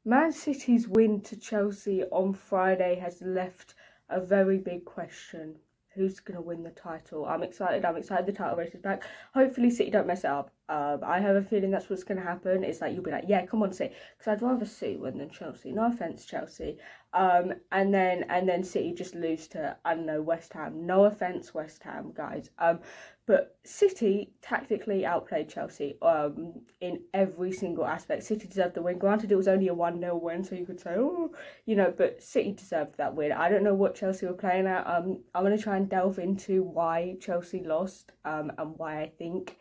Man City's win to Chelsea on Friday has left a very big question. Who's going to win the title? I'm excited the title race is back. Hopefully City don't mess it up. I have a feeling that's what's going to happen. It's like, you'll be like, yeah, come on, City. Because I'd rather City win than Chelsea. No offence, Chelsea. And then City just lose to, I don't know, West Ham. No offence, West Ham, guys. But City tactically outplayed Chelsea in every single aspect. City deserved the win. Granted, it was only a 1-0 win, so you could say, oh, you know, but City deserved that win. I don't know what Chelsea were playing at. I'm going to try and delve into why Chelsea lost and why I think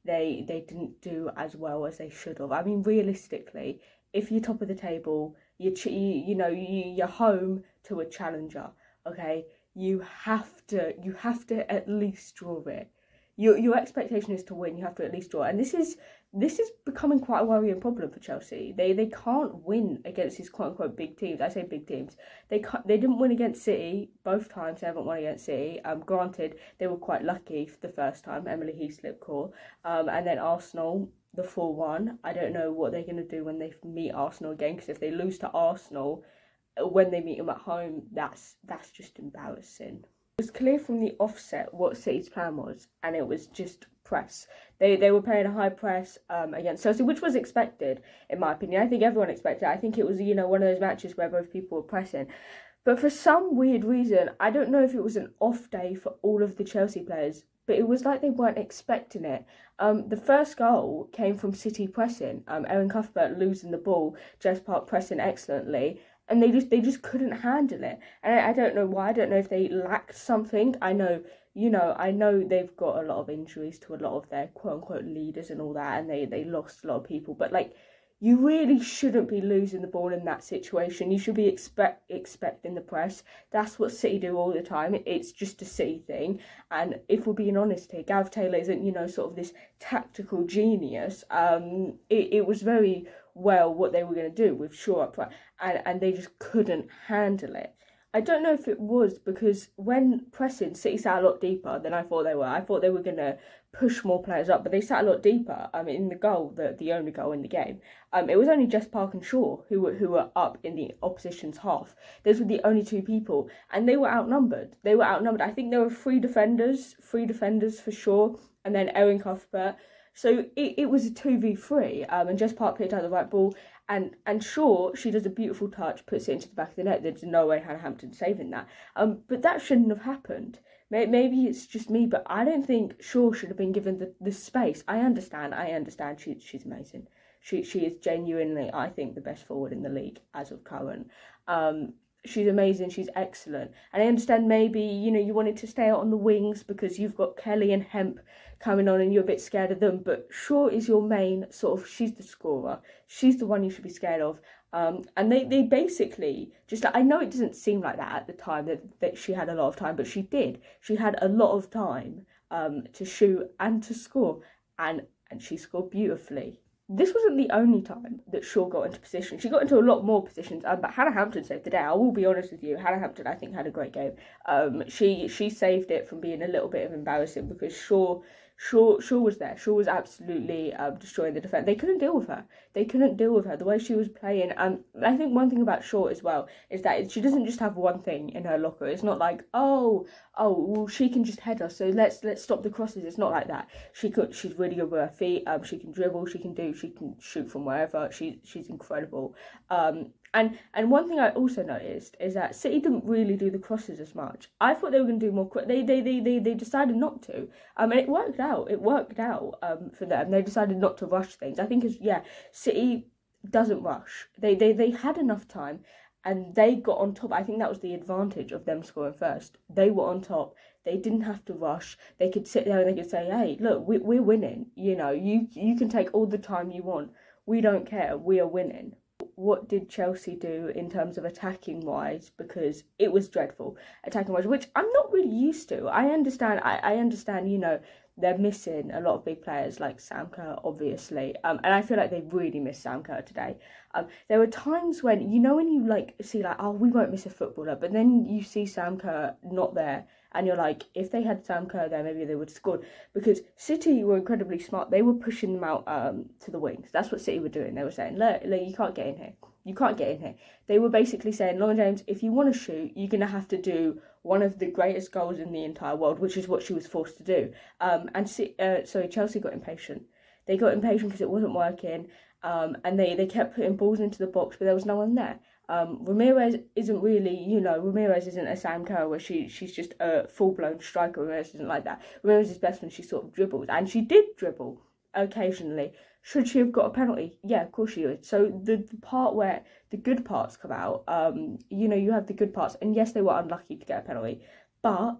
they didn't do as well as they should have. I mean, realistically, if you're top of the table, you're home to a challenger, okay? You have to at least draw it. Your expectation is to win. You have to at least draw, and this is becoming quite a worrying problem for Chelsea. They can't win against these quote unquote big teams. I say big teams. They didn't win against City both times. They haven't won against City. Granted, they were quite lucky for the first time. Emily Heaslip call. And then Arsenal, the 4-1. I don't know what they're gonna do when they meet Arsenal again, because if they lose to Arsenal when they meet them at home, that's just embarrassing. It was clear from the offset what City's plan was, and it was just press. They were playing a high press against Chelsea, which was expected, in my opinion. I think everyone expected it. I think it was, one of those matches where both people were pressing. But for some weird reason, I don't know if it was an off day for all of the Chelsea players, but it was like they weren't expecting it. The first goal came from City pressing. Erin Cuthbert losing the ball, Jess Park pressing excellently. And they just couldn't handle it. And I don't know why. I don't know if they lacked something. I know they've got a lot of injuries to a lot of their quote-unquote leaders and all that, and they lost a lot of people. But, like, you really shouldn't be losing the ball in that situation. You should be expecting the press. That's what City do all the time. It's just a City thing. And if we're being honest here, Gav Taylor isn't, sort of this tactical genius. It was very well what they were going to do with Shaw up front, and they just couldn't handle it. I don't know if it was because when pressing, City sat a lot deeper than I thought they were. I thought they were going to push more players up, but they sat a lot deeper. In the goal, the only goal in the game, it was only Jess Park and Shaw who were up in the opposition's half. Those were the only two people, and they were outnumbered. I think there were three defenders for Shaw, and then Erin Cuthbert. So it was a 2v3, and Jess Park picked out the right ball, and Shaw, she does a beautiful touch, puts it into the back of the net. There's no way Hannah Hampton saving that. But that shouldn't have happened. Maybe it's just me, but I don't think Shaw should have been given the space. I understand. She's amazing. She is genuinely, I think, the best forward in the league as of current. She's amazing, she's excellent. And I understand maybe, you wanted to stay out on the wings because you've got Kelly and Hemp coming on and you're a bit scared of them. But Shaw is your main she's the scorer. She's the one you should be scared of. And they basically, I know it doesn't seem like that at the time, that she had a lot of time, but she did. She had a lot of time to shoot and to score. And she scored beautifully. This wasn't the only time that Shaw got into position. She got into a lot more positions, but Hannah Hampton saved the day. I will be honest with you. Hannah Hampton, I think, had a great game. She saved it from being a little bit of embarrassing because Shaw was there. Shaw was absolutely destroying the defence. They couldn't deal with her. The way she was playing. And I think one thing about Shaw as well is that she doesn't just have one thing in her locker. It's not like, well, she can just head us, so let's stop the crosses. It's not like that. She's really good with her feet. She can dribble. She can shoot from wherever. She's incredible. And one thing I also noticed is that City didn't really do the crosses as much. I thought they were going to do more. They decided not to. And it worked out. For them. They decided not to rush things. I think City doesn't rush. They had enough time, and they got on top. I think that was the advantage of them scoring first. They were on top. They didn't have to rush. They could sit there and they could say, hey, look, we're winning. You can take all the time you want. We don't care. We are winning. What did Chelsea do in terms of attacking wise? Because it was dreadful attacking wise, which I'm not really used to. I understand. I understand. They're missing a lot of big players like Sam Kerr, obviously, and I feel like they really missed Sam Kerr today. There were times when when you see we won't miss a footballer, but then you see Sam Kerr not there, and you're like, if they had Sam Kerr there, maybe they would have scored. Because City were incredibly smart. They were pushing them out to the wings. That's what City were doing. They were saying, look, you can't get in here. You can't get in here. They were basically saying, Lauren James, if you want to shoot, you're going to have to do one of the greatest goals in the entire world, which is what she was forced to do. Chelsea got impatient. They got impatient because it wasn't working, and they kept putting balls into the box, but there was no one there. Ramirez isn't really, Ramirez isn't a Sam Kerr where she's just a full-blown striker. Ramirez isn't like that. Ramirez is best when she sort of dribbles, and she did dribble occasionally. Should she have got a penalty? Yeah, of course she would. So the part where the good parts come out, you have the good parts, and yes, they were unlucky to get a penalty, but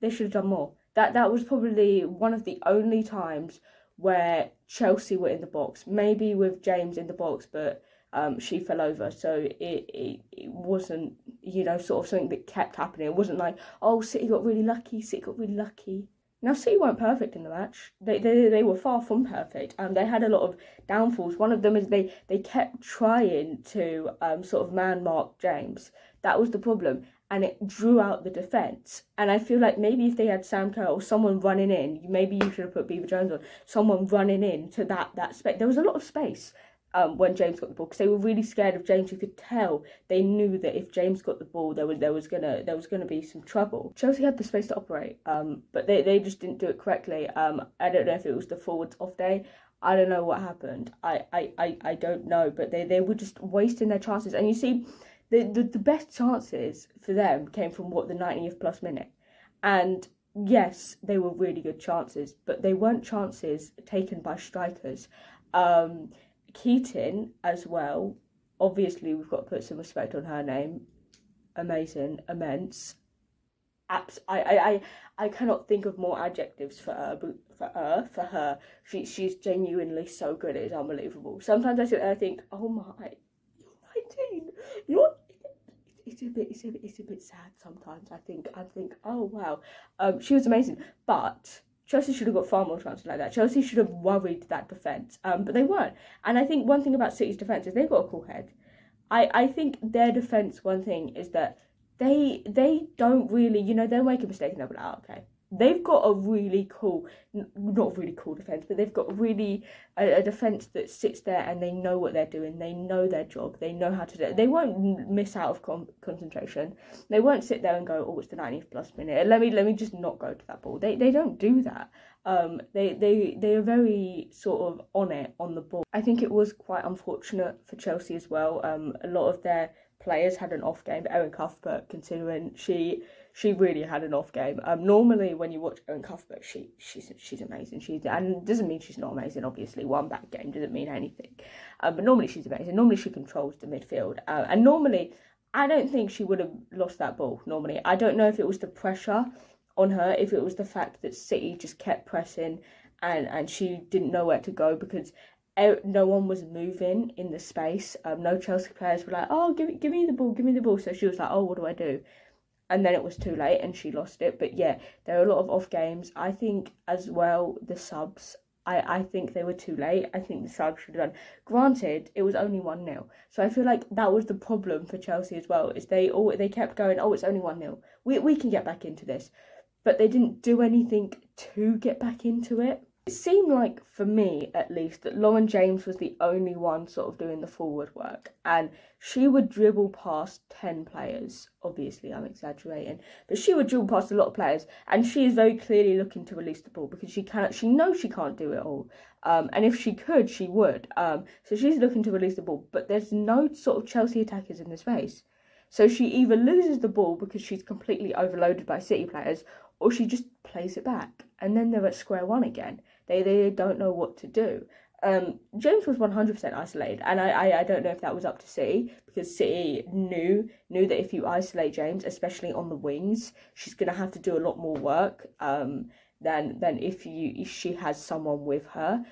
they should have done more. That was probably one of the only times where Chelsea were in the box, maybe with James in the box, but she fell over, so it wasn't, sort of something that kept happening. It wasn't like, oh, City got really lucky. Now, City weren't perfect in the match. They were far from perfect. They had a lot of downfalls. One of them is they kept trying to sort of man-mark James. That was the problem. And it drew out the defence. And I feel like maybe if they had Sam Kerr or someone running in, maybe you should have put Beaver Jones on, someone running in to that space. There was a lot of space when James got the ball, because they were really scared of James. You could tell they knew that if James got the ball, there was gonna be some trouble. Chelsea had the space to operate, but they just didn't do it correctly. I don't know if it was the forwards off day. I don't know what happened. I don't know, but they were just wasting their chances. And you see, the best chances for them came from the 90th plus minute. And yes, they were really good chances, but they weren't chances taken by strikers. Keaton as well, obviously we've got to put some respect on her name. Amazing, immense. I cannot think of more adjectives for her. She's genuinely so good. It is unbelievable. Sometimes I sit there and think, oh my, you're 19. It's a bit sad sometimes. I think, oh wow. She was amazing, but Chelsea should have got far more chances like that. Chelsea should have worried that defence, but they weren't. And I think one thing about City's defence is they've got a cool head. I think their defence, one thing, is that they don't really, they'll make a mistake and they'll be like, oh, okay. They've got a really cool, not really cool defence, but they've got really a defence that sits there and they know what they're doing. They know their job. They know how to do it. They won't miss out of concentration. They won't sit there and go, oh, it's the 90th plus minute. Let me just not go to that ball. They don't do that. They are very sort of on the ball. I think it was quite unfortunate for Chelsea as well. A lot of their players had an off game. Erin Cuthbert, considering she really had an off game. Normally when you watch Erin Cuthbert, she's amazing. And it doesn't mean she's not amazing. Obviously, one bad game doesn't mean anything. But normally she's amazing. Normally she controls the midfield. And normally I don't think she would have lost that ball. Normally, I don't know if it was the pressure on her, if it was the fact that City just kept pressing and she didn't know where to go because no one was moving in the space. No Chelsea players were like, oh, give me the ball. So she was like, oh, what do I do? And then it was too late and she lost it. But yeah, there were a lot of off games. I think as well, the subs, I think they were too late. I think the subs should have done. Granted, it was only 1-0. So I feel like that was the problem for Chelsea as well, is they kept going, oh, it's only 1-0. We can get back into this. But they didn't do anything to get back into it. It seemed like, for me at least, that Lauren James was the only one sort of doing the forward work. And she would dribble past 10 players. Obviously, I'm exaggerating. But she would dribble past a lot of players. And she is very clearly looking to release the ball because she knows she can't do it all. And if she could, she would. So she's looking to release the ball. But there's no sort of Chelsea attackers in the space. So she either loses the ball because she's completely overloaded by City players, or she just plays it back. And then they're at square one again. They don't know what to do. James was 100% isolated, and I don't know if that was up to City, because City knew that if you isolate James, especially on the wings, she's going to have to do a lot more work than if she has someone with her.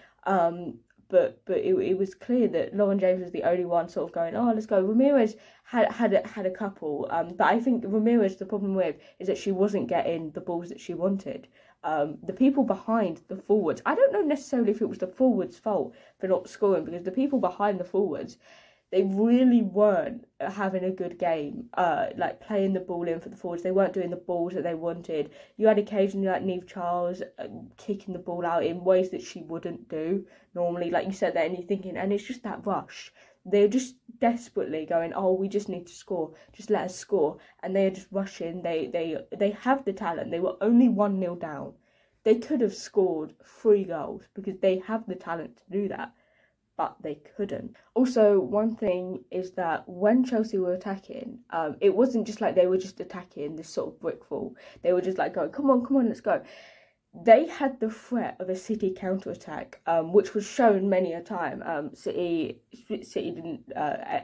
But it was clear that Lauren James was the only one sort of going, oh, let's go. Ramirez had a couple, but I think Ramirez, the problem with is that she wasn't getting the balls that she wanted. The people behind the forwards, I don't know necessarily if it was the forwards' fault for not scoring, because the people behind the forwards, they really weren't having a good game, like playing the ball in for the forwards. They weren't doing the balls that they wanted. You had occasionally like Niamh Charles kicking the ball out in ways that she wouldn't do normally. Like you said there and you're thinking, and it's just that rush. They're just desperately going, oh, we just need to score, just let us score, and they're just rushing. They have the talent. They were only 1-0 down. They could have scored 3 goals because they have the talent to do that, but they couldn't. Also, one thing is that when Chelsea were attacking, it wasn't just like they were just attacking this sort of brick wall. They were just like going, come on, let's go. They had the threat of a City counter-attack, which was shown many a time. City didn't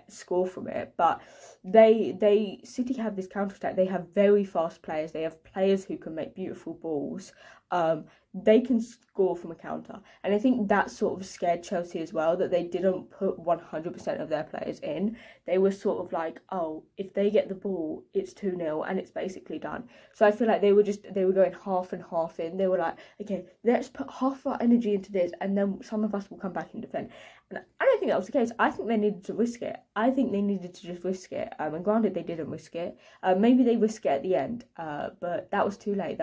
score from it, but City have this counter-attack. They have very fast players. They have players who can make beautiful balls. They can score from a counter, and I think that sort of scared Chelsea as well, that they didn't put 100% of their players in. They were sort of like, oh, if they get the ball, it's 2-0 and it's basically done. So I feel like they were going half and half in. They were like, okay, let's put half our energy into this, and then some of us will come back and defend. And I don't think that was the case. I think they needed to risk it. I think they needed to just risk it. And granted, they didn't risk it. Maybe they risked it at the end, but that was too late.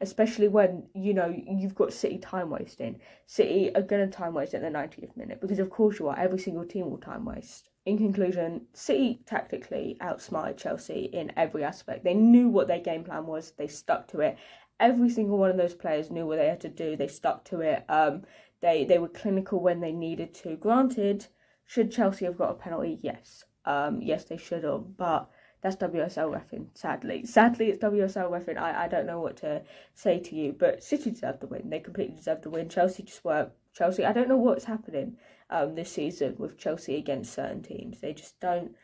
Especially when, you know, you've got City time wasting. City are going to time waste at the 90th minute, because of course you are. Every single team will time waste. In conclusion, City tactically outsmarted Chelsea in every aspect. They knew what their game plan was. They stuck to it. Every single one of those players knew what they had to do. They stuck to it. They were clinical when they needed to. Granted, should Chelsea have got a penalty? Yes. Yes, they should have. But that's WSL reffing, sadly. Sadly, it's WSL reffing. I don't know what to say to you. But City deserved the win. They completely deserved the win. Chelsea just weren't Chelsea. I don't know what's happening this season with Chelsea against certain teams. They just don't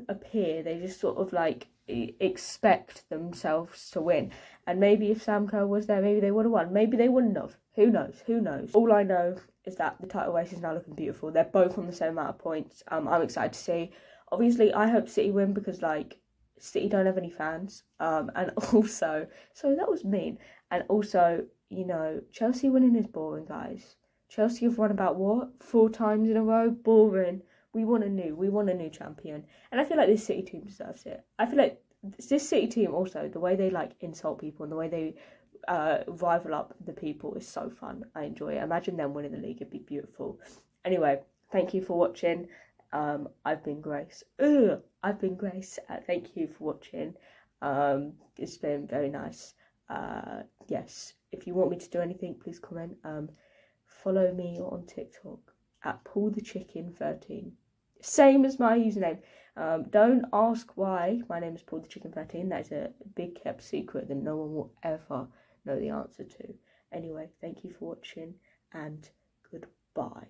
appear. They just sort of like expect themselves to win. And maybe if Sam Kerr was there, maybe they would have won. Maybe they wouldn't have. Who knows? All I know is that the title race is now looking beautiful. They're both on the same amount of points. I'm excited to see. Obviously, I hope City win because, like, City don't have any fans. And also, so that was mean. And also, you know, Chelsea winning is boring, guys. Chelsea have won about, 4 times in a row? Boring. We want a new champion. And I feel like this City team deserves it. I feel like this City team also, the way they, like, insult people and the way they rival up the people is so fun. I enjoy it. Imagine them winning the league. It'd be beautiful. Anyway, thank you for watching. I've been Grace. Thank you for watching. It's been very nice. Yes, if you want me to do anything, please comment. Follow me on TikTok at PaulTheChicken13. Same as my username. Don't ask why my name is PaulTheChicken13. That is a big kept secret that no one will ever know the answer to. Anyway, thank you for watching and goodbye.